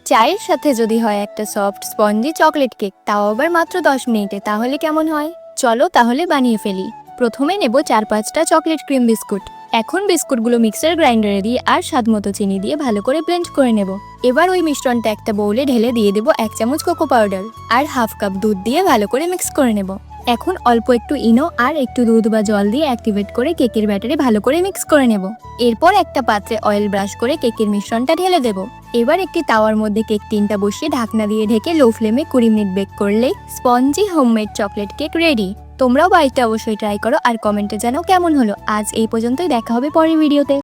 চায়ের সাথে যদি হয় একটা সফট স্পঞ্জি চকলেট কেক, তাও আবার মাত্র 10 মিনিটে, তাহলে কেমন হয়? চলো তাহলে বানিয়ে ফেলি। প্রথমে নেব 4-5টা চকলেট ক্রিম বিস্কুট। এখন বিস্কুটগুলো মিক্সার গ্রাইন্ডারে দিয়ে আর স্বাদমতো চিনি দিয়ে ভালো করে ব্লেন্ড করে নেব। এবার ওই মিশ্রণটা একটা বোলে ঢেলে দিয়ে দেব 1 চামচ কোকো পাউডার আর হাফ কাপ দুধ দিয়ে ভালো করে মিক্স করে নেব। এখন অল্প একটু ইনো আর একটু দুধ বা জল দিয়ে অ্যাক্টিভেট করে কেকের ব্যাটারে ভালো করে মিক্স করে নেব। এরপর একটা পাত্রে অয়েল ব্রাশ করে কেকের মিশ্রণটা ঢেলে দেব। এবার একটি তাওয়ার মধ্যে কেক টিনটা বসিয়ে ঢাকনা দিয়ে ঢেকে লো ফ্লেমে 20 মিনিট বেক করলেই spongy homemade chocolate cake ready. তোমরাও বাড়িতে অবশ্যই ট্রাই করো আর কমেন্টে জানাও কেমন হলো। আজ এই পর্যন্তই, দেখা হবে পরের ভিডিওতে।